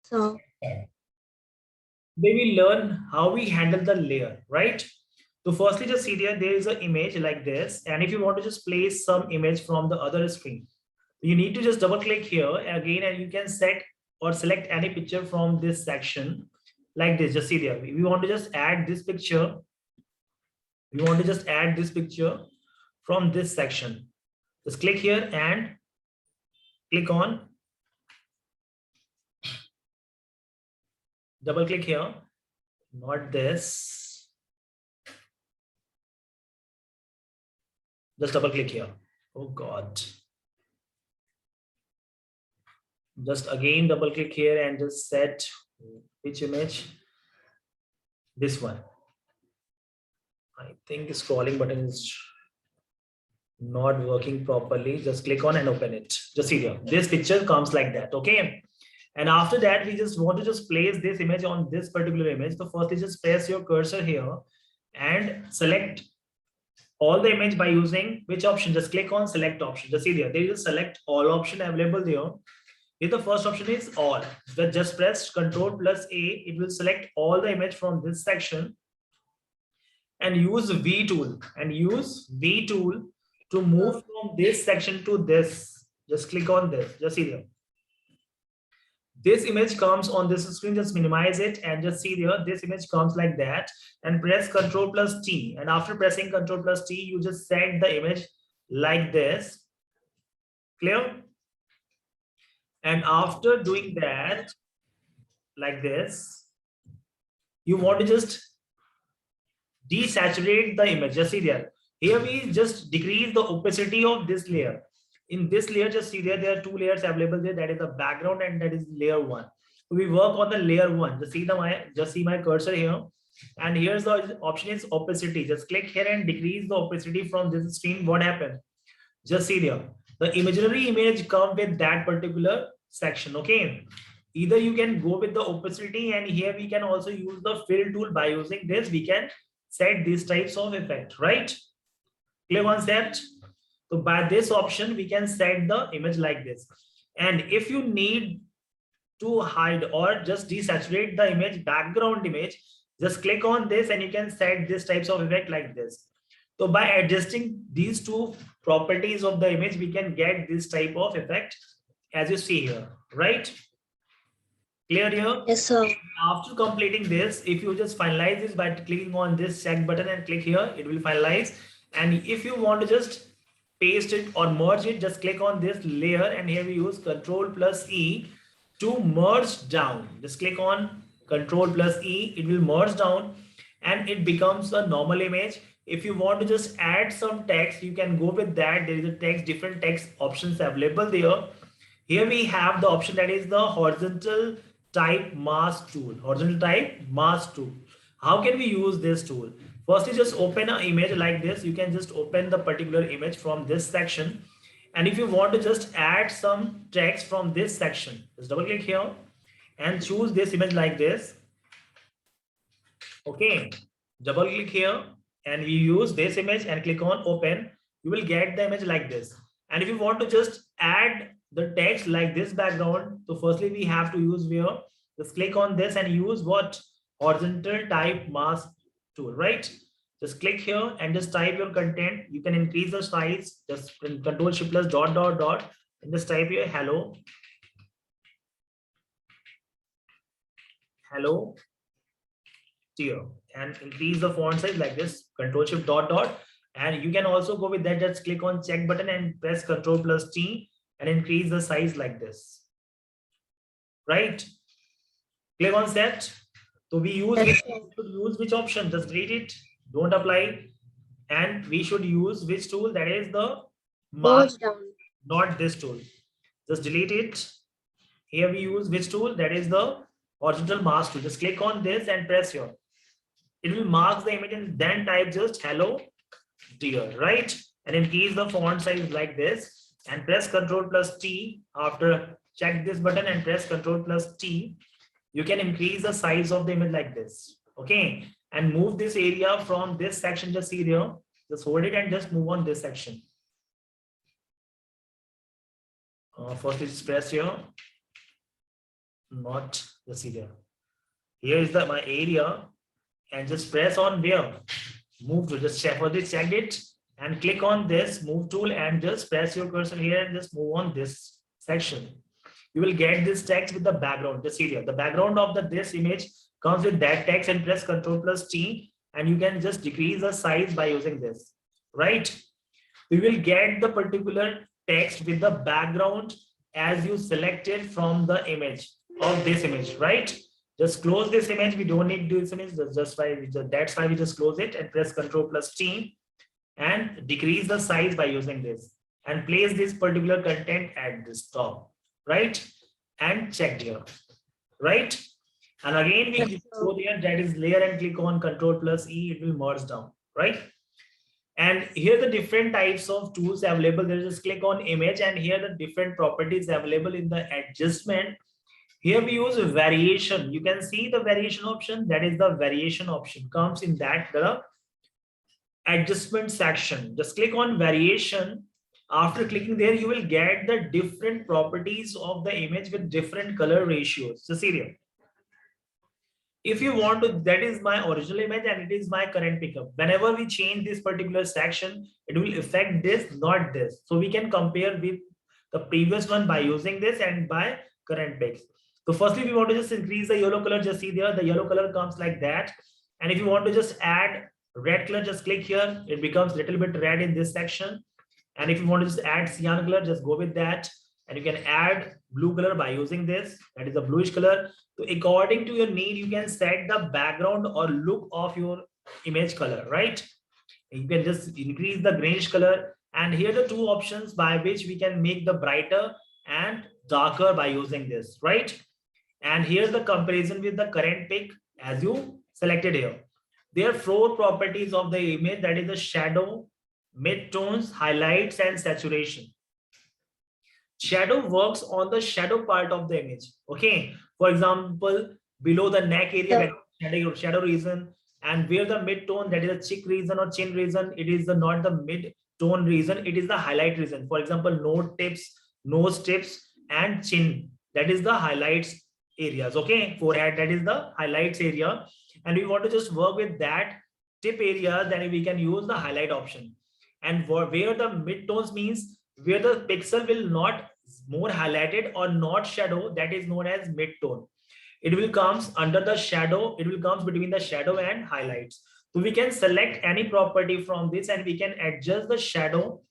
So, They will learn how we handle the layer, right? So firstly, just see there is an image like this, and if you want to just place some image from the other screen, you need to just double click here again, and you can set or select any picture from this section like this. Just see there, we want to just add this picture. We want to just add this picture from this section. Just click here and click on, double click here, not this, just double click here. Oh God. Just again double click here and just set which image, this one. I think scrolling button is not working properly. Just click on and open it. Just see here, this picture comes like that. Okay, and after that we just want to just place this image on this particular image. So first is just press your cursor here and select all the image by using which option. Just click on select option. Just see there, there is a select all option available there. If the first option is all, just press Ctrl plus A, it will select all the image from this section, and use V tool to move from this section to this. Just click on this. Just see there, this image comes on this screen. Just minimize it and just see there, this image comes like that, and press Ctrl plus T, and after pressing Ctrl plus T, you just set the image like this. Clear? And after doing that like this, you want to just desaturate the image. Just see there, here we just decrease the opacity of this layer. In this layer, just see there are two layers available there, that is the background and that is layer one. So we work on the layer one. Just see my cursor here, and here's the option is opacity. Just click here and decrease the opacity from this screen. What happened? Just see there, the imaginary image come with that particular section. Okay, either you can go with the opacity, and here we can also use the fill tool. By using this, we can set these types of effect, right? Clear concept? So by this option, we can set the image like this. And if you need to hide or just desaturate the image, background image, just click on this and you can set this types of effect like this. So by adjusting these two properties of the image, we can get this type of effect as you see here, right? Clear here? yes, sir. After completing this, if you just finalize this by clicking on this check button and click here, it will finalize. And if you want to just paste it or merge it, just click on this layer, and here we use Ctrl plus E to merge down. Just click on Ctrl plus E, it will merge down and it becomes a normal image. If you want to just add some text, you can go with that. There is a text, different text options available there. Here we have the option that is the horizontal type mask tool. Horizontal type mask tool. How can we use this tool? Firstly, just open an image like this. You can just open the particular image from this section. And if you want to just add some text from this section, just double click here and choose this image like this. Okay, double click here and we use this image and click on open. You will get the image like this. And if you want to just add the text like this background, so firstly we have to use where, just click on this and use what, horizontal type mask tool, right? Just click here and just type your content. You can increase the size, just Control Shift plus dot dot dot and just type here hello dear, and increase the font size like this, Control Shift dot dot. And you can also go with that, just click on check button and press Control plus T and increase the size like this, right? Clear concept? So we should use which option? Just delete it, don't apply, and we should use which tool? That is the mask, not this tool. Just delete it. Here we use which tool? That is the horizontal mask tool. Just click on this and press here. It will mark the image and then type just hello dear, right? And increase the font size like this and press Ctrl plus T. After check this button and press Ctrl plus T, you can increase the size of the image like this. Okay, and move this area from this section. Just see there, just hold it and just move on this section. First is press here, not Just see there. Here is the my area, and just press on there. Move to just check for this, check it, and click on this move tool and just press your cursor here and just move on this section. You will get this text with the background. Just see here. The background of this image comes with that text, and press Ctrl plus T, and you can just decrease the size by using this, right? We will get the particular text with the background as you selected from the image of this image, right? Just close this image. We don't need this image. That's why we just close it and press Ctrl plus T and decrease the size by using this and place this particular content at this top, right? And check here, right? And again, we go there, that is layer, and click on Ctrl plus E. It will merge down, right? And here the different types of tools available. There, just click on image, and here the different properties available in the adjustment. Here we use variation. You can see the variation option. That is the variation option comes in that the adjustment section. Just click on variation. After clicking there, you will get the different properties of the image with different color ratios. So see here. If you want to, that is my original image and it is my current pickup. Whenever we change this particular section, it will affect this, not this. So we can compare with the previous one by using this and by current pics. So firstly, we want to just increase the yellow color. Just see there, the yellow color comes like that. And if you want to just add red color, just click here. It becomes a little bit red in this section. And if you want to just add cyan color, just go with that. And you can add blue color by using this. That is a bluish color. So according to your need, you can set the background or look of your image color, right? You can just increase the greenish color. And here are the two options by which we can make the brighter and darker by using this, right? And here's the comparison with the current pic as you selected here. There are four properties of the image, that is the shadow, midtones, highlights, and saturation. Shadow works on the shadow part of the image. Okay. For example, below the neck area, shadow region, and where the mid-tone, that is the cheek region or chin region, it is not the mid-tone region, it is the highlight region. For example, nose tips, and chin, that is the highlights areas. Okay. Forehead, that is the highlights area. And we want to just work with that tip area, then we can use the highlight option. And where the mid-tones means where the pixel will not more highlighted or not shadow, that is known as mid-tone. It will comes under the shadow. It will comes between the shadow and highlights. So we can select any property from this and we can adjust the shadow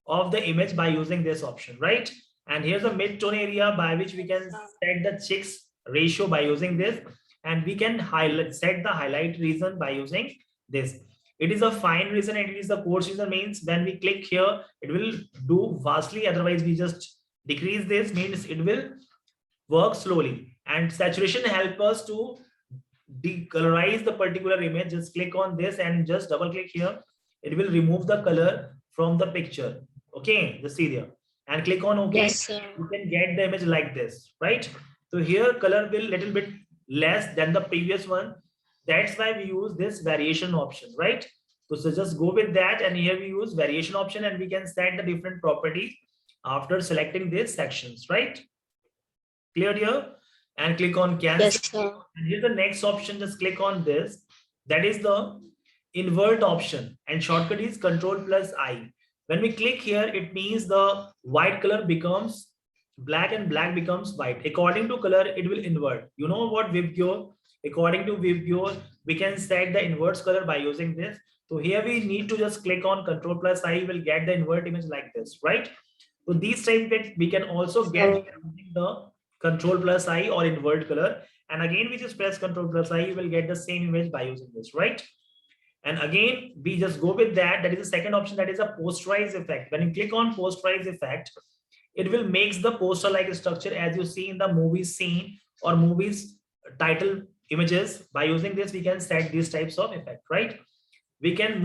of the image by using this option, right? And here's the mid-tone area by which we can set the chicks ratio by using this, and we can set the highlight region by using this. It is a fine region and it is the coarse region, means when we click here, it will do vastly. Otherwise, we just decrease this, means it will work slowly. And saturation help us to decolorize the particular image. Just click on this and just double click here. It will remove the color from the picture. Okay, just see there. And click on OK. Yes, sir. You can get the image like this, right? So here color will little bit less than the previous one. That's why we use this variation option, right? So just go with that, and here we use variation option, and we can set the different properties after selecting these sections, right? Clear here? And click on cancel. Yes, sir. And here's the next option. Just click on this. That is the invert option, and shortcut is Ctrl plus I. When we click here, it means the white color becomes black and black becomes white. According to color, it will invert. You know what Viwers? According to Viwers, we can set the inverse color by using this. So here we need to just click on Ctrl plus I, will get the invert image like this, right? So these type of we can also get using the Ctrl plus I or invert color. And again, we just press Ctrl plus I, you will get the same image by using this, right? And again, we just go with that. That is the second option, that is a posterize effect. When you click on posterize effect, it will make the poster like structure as you see in the movie scene or movies title images. By using this, we can set these types of effect, right? We can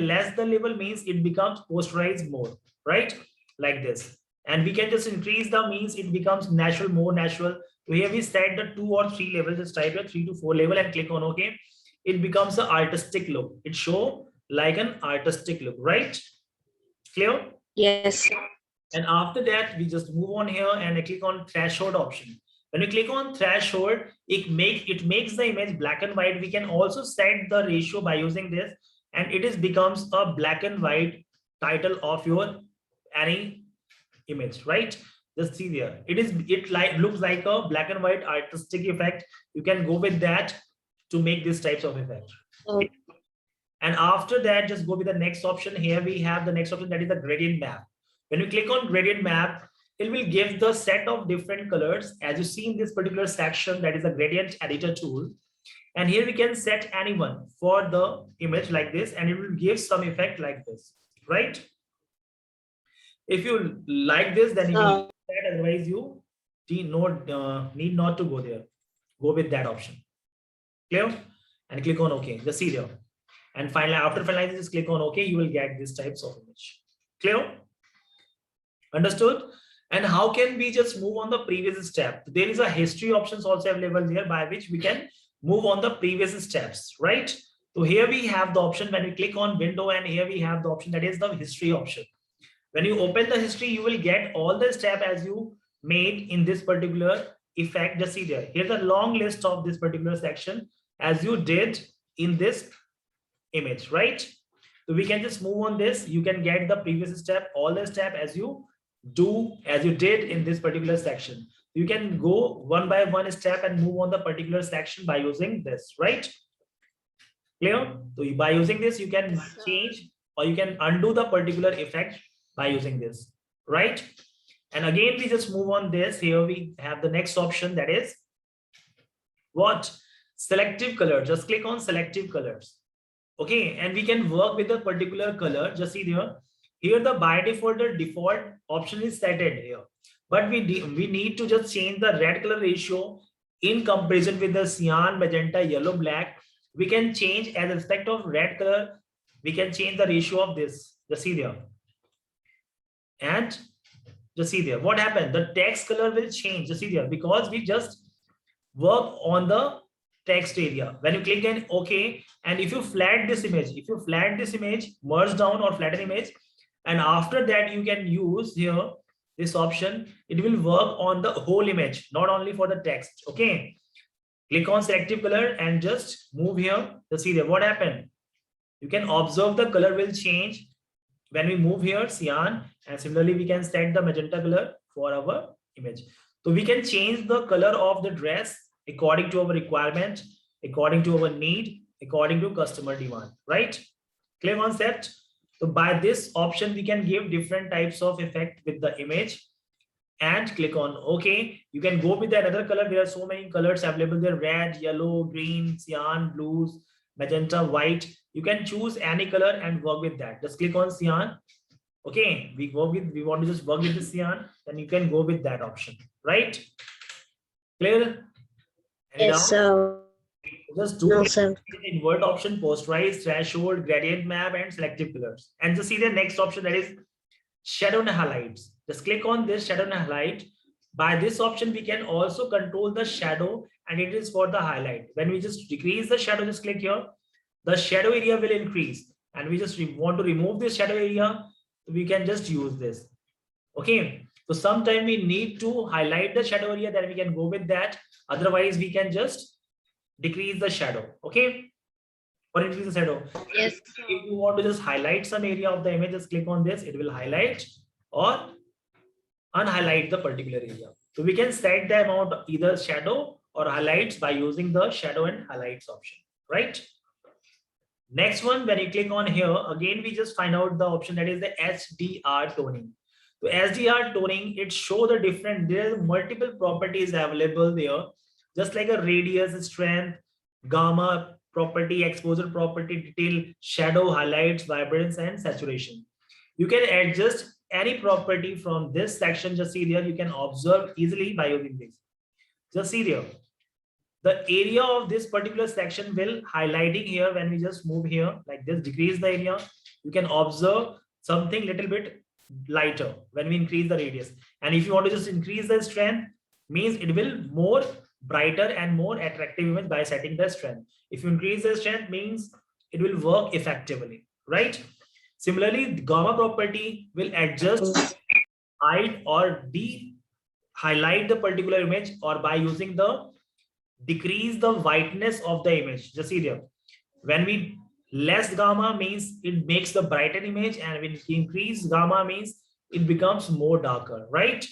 less the level, means it becomes posterized more, right? Like this. And we can just increase the, means it becomes natural, more natural. So here we set the 2 or 3 levels, just type a 3 to 4 level and click on OK. It becomes an artistic look. It show like an artistic look, right? Clear? Yes. And after that, we just move on here and I click on threshold option. When you click on threshold, it makes the image black and white. We can also set the ratio by using this, and it is becomes a black and white title of your any image, right? Just see there. It looks like a black and white artistic effect. You can go with that to make these types of effect. Oh. And after that, just go with the next option. Here we have the next option, that is the gradient map. When you click on gradient map, it will give the set of different colors as you see in this particular section, that is the gradient editor tool. And here we can set anyone for the image like this, and it will give some effect like this, right? If you like this, then you can use that. Otherwise, you need not to go there. Go with that option. Clear? And click on OK. Just see there. And finally, after finalizing, just click on OK. You will get these types of image. Clear? Understood? And how can we just move on the previous step? There is a history options also available here by which we can move on the previous steps, right? So here we have the option when we click on window, and here we have the option that is the history option. When you open the history, you will get all the steps as you made in this particular effect. Just see there. Here's a long list of this particular section as you did in this image, right? So we can just move on this. You can get the previous step, all the step as you did in this particular section. You can go one by one step and move on the particular section by using this, right? Clear? So by using this, you can change or you can undo the particular effect by using this, right? And again, we just move on this. Here we have the next option, that is what? Selective color. Just click on selective colors. Okay, and we can work with a particular color. Just see there. Here the by default, the default option is set here, but we need to just change the red color ratio in comparison with the cyan, magenta, yellow, black. We can change as respect of red color. We can change the ratio of this. Just see there. And just see there. What happened? The text color will change. Just see there, because we just work on the text area. When you click on OK, and if you flat this image, merge down or flatten image, and after that you can use here this option. It will work on the whole image, not only for the text. Okay, click on selective color and just move here. Just see there. What happened? You can observe the color will change when we move here, cyan, and similarly we can set the magenta color for our image. So we can change the color of the dress according to our requirement, according to our need, according to customer demand, right? Clear concept? So by this option, we can give different types of effect with the image, and click on OK. You can go with another color. There are so many colors available there: red, yellow, green, cyan, blues, magenta, white. You can choose any color and work with that. Just click on cyan. Okay, we want to just work with the cyan, then you can go with that option, right? Clear? Yes, sir. Just do invert option, posterize, threshold, gradient map, and selective colors. And just see the next option, that is shadow and highlights. Just click on this shadow and highlight. By this option, we can also control the shadow, and it is for the highlight. When we just decrease the shadow, just click here. The shadow area will increase, and we just want to remove this shadow area. We can just use this. Okay. So sometime we need to highlight the shadow area, then we can go with that. Otherwise, we can just decrease the shadow. Okay. Or increase the shadow. Yes. If you want to just highlight some area of the image, just click on this. It will highlight or unhighlight the particular area. So we can set the amount of either shadow or highlights by using the shadow and highlights option, right? Next one, when you click on here, again, we just find out the option that is the SDR toning. So SDR toning, it shows the different, there are multiple properties available there, just like a radius, strength, gamma property, exposure property, detail, shadow, highlights, vibrance, and saturation. You can adjust any property from this section. Just see there, you can observe easily by using this. Just see there. The area of this particular section will highlighting here. When we just move here like this, decrease the area, you can observe something little bit lighter when we increase the radius. And if you want to just increase the strength, means it will more brighter and more attractive image by setting the strength. If you increase the strength, means it will work effectively, right? Similarly, the gamma property will adjust height or highlight the particular image or by using the decrease the whiteness of the image. Just see there. When we less gamma means it makes the brighter image, and when we increase gamma means it becomes more darker, right?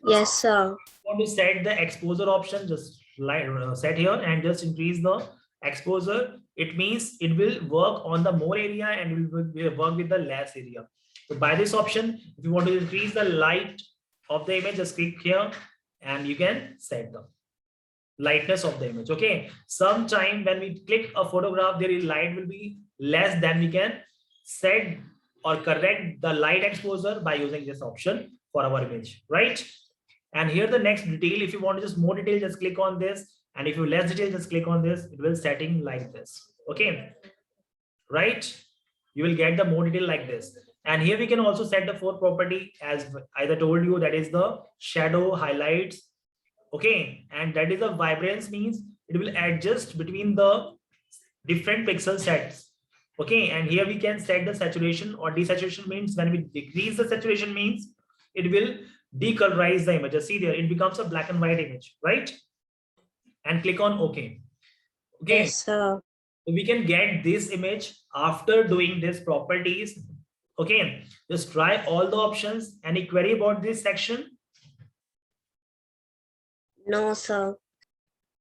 Yes, sir. Want to set the exposure option, just like set here and just increase the exposure. It means it will work on the more area and it will work with the less area. So by this option, if you want to increase the light of the image, just click here and you can set the lightness of the image. Okay, sometime when we click a photograph, there is light will be less, than we can set or correct the light exposure by using this option for our image, right? And here the next detail, if you want just more detail, just click on this, and if you less detail, just click on this. It will setting like this. Okay, right? You will get the more detail like this. And here we can also set the fourth property, as I told you, that is the shadow highlights. Okay, and that is the vibrance, means it will adjust between the different pixel sets. Okay, and here we can set the saturation or desaturation, means when we decrease the saturation means it will decolorize the image. Just see there, it becomes a black and white image, right? And click on OK. Okay, Yes, sir. so we can get this image after doing these properties. Okay, just try all the options. Any query about this section? No, sir.